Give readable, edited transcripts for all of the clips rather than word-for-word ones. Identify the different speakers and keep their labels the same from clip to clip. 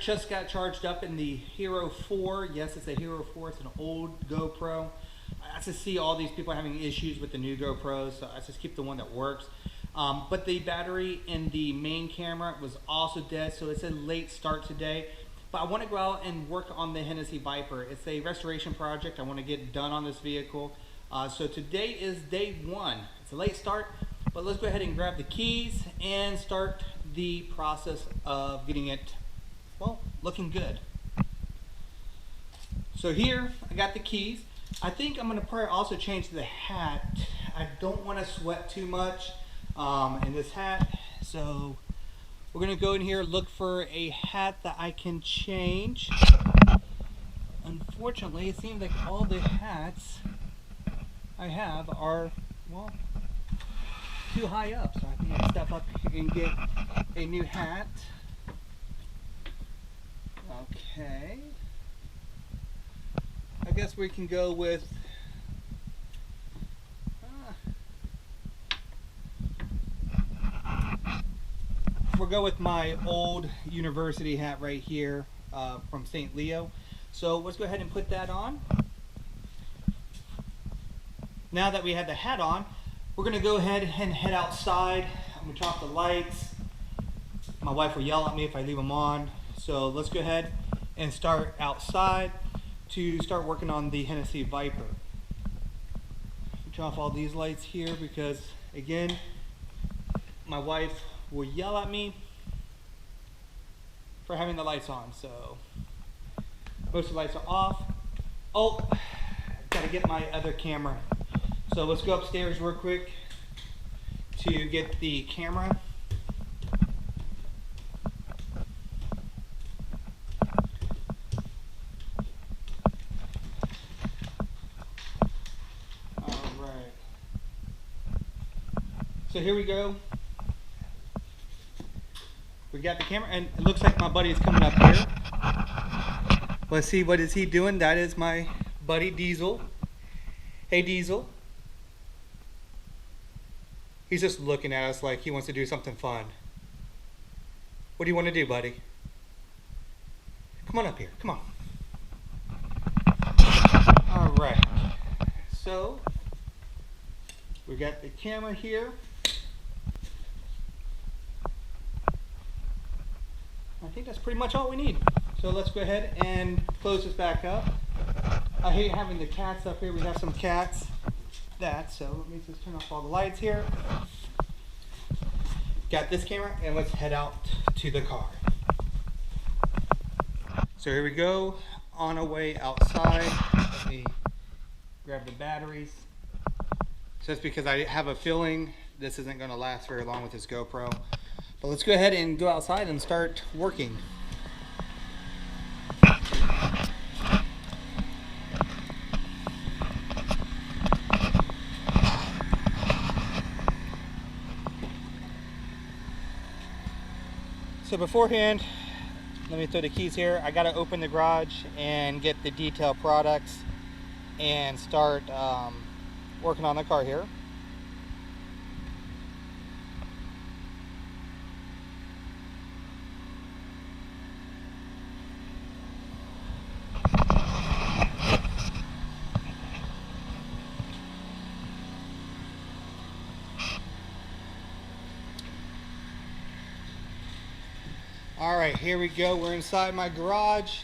Speaker 1: just got charged up in the Hero 4. Yes, it's a Hero 4. It's an old GoPro. I just see all these people having issues with the new GoPros, so I just keep the one that works. But the battery in the main camera was also dead, so it's a late start today. But I want to go out and work on the Hennessey Viper. It's a restoration project I want to get done on this vehicle. So today is day one. It's a late start, but let's go ahead and grab the keys and start the process of getting it, well, looking good. So here, I got the keys. I think I'm going to probably also change the hat. I don't want to sweat too much in this hat, so we're going to go in here, look for a hat that I can change. Unfortunately, it seems like all the hats I have are, well, too high up, so I think I'll step up and get a new hat. Okay. I guess we can go with we'll go with my old university hat right here from St. Leo. So let's go ahead and put that on. Now that we have the hat on, we're going to go ahead and head outside. I'm going to turn off the lights. My wife will yell at me if I leave them on. So let's go ahead and start outside to start working on the Hennessey Viper. Turn off all these lights here because, again, my wife will yell at me for having the lights on. So most of the lights are off. Oh, gotta get my other camera. So let's go upstairs real quick to get the camera. Alright. So here we go. We got the camera, and it looks like my buddy is coming up here. Let's see, what is he doing? That is my buddy Diesel. Hey Diesel. He's just looking at us like he wants to do something fun. What do you want to do, buddy? Come on up here, come on. Alright, so we got the camera here. I think that's pretty much all we need. So let's go ahead and close this back up. I hate having the cats up here. We have some cats. So let me just turn off all the lights here. Got this camera, and let's head out to the car. So here we go, on our way outside. Let me grab the batteries. Just because I have a feeling this isn't going to last very long with this GoPro. But let's go ahead and go outside and start working. So beforehand, let me throw the keys here. I got to open the garage and get the detail products and start working on the car here. Alright, here we go. We're inside my garage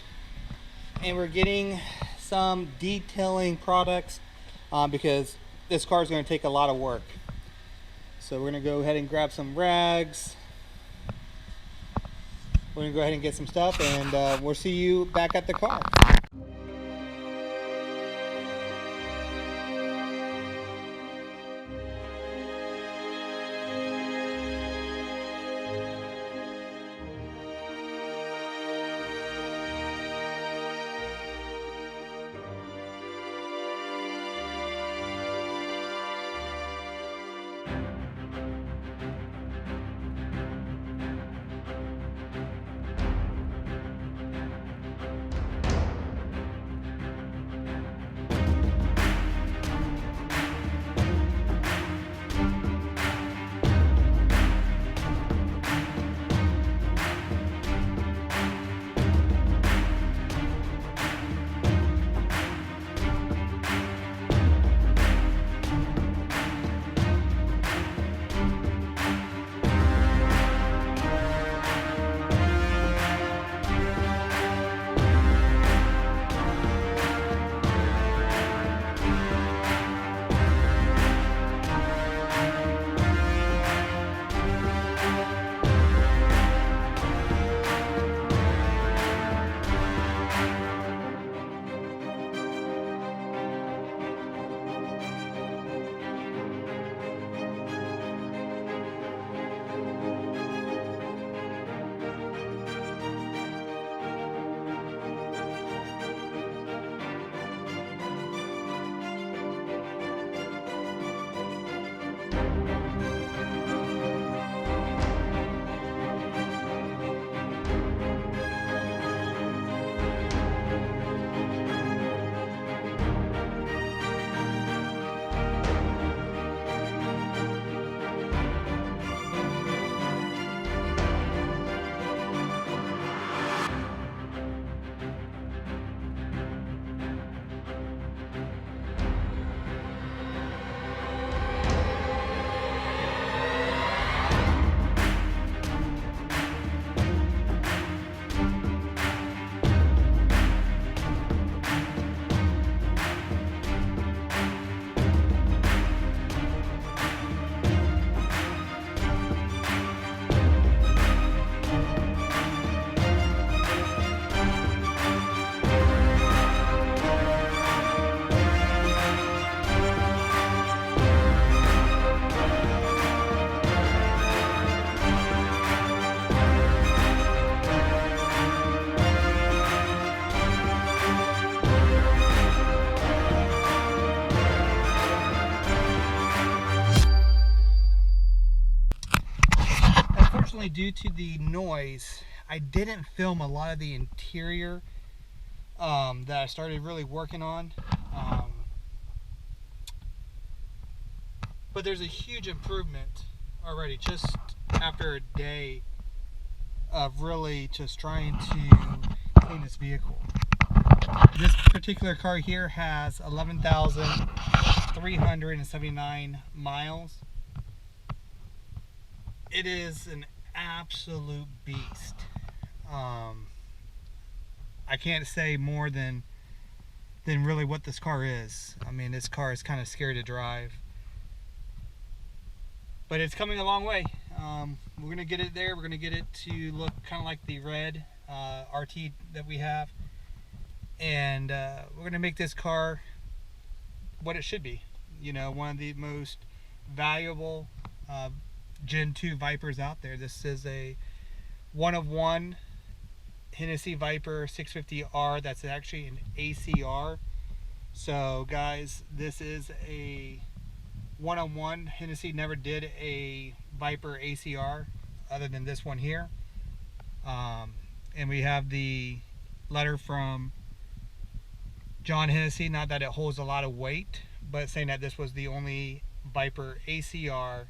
Speaker 1: and we're getting some detailing products because this car is going to take a lot of work. So we're going to go ahead and grab some rags. We're going to go ahead and get some stuff, and we'll see you back at the car. due to the noise, I didn't film a lot of the interior that I started really working on. But there's a huge improvement already just after a day of really just trying to clean this vehicle. This particular car here has 11,379 miles. It is an absolute beast. I can't say more than really what this car is. I mean, this car is kind of scary to drive, but it's coming a long way. We're gonna get it there. We're gonna get it to look kind of like the red RT that we have, and we're gonna make this car what it should be. You know, one of the most valuable Gen 2 Vipers out there. This is a one of one Hennessey Viper 650R. That's actually an ACR. So guys, this is a one-on-one. Hennessey never did a Viper ACR other than this one here. And we have the letter from John Hennessey, not that it holds a lot of weight, but saying that this was the only Viper ACR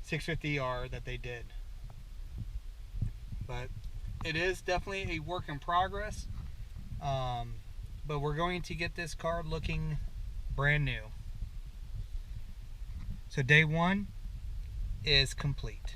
Speaker 1: 650R that they did. But it is definitely a work in progress. But we're going to get this car looking brand new. So day one is complete.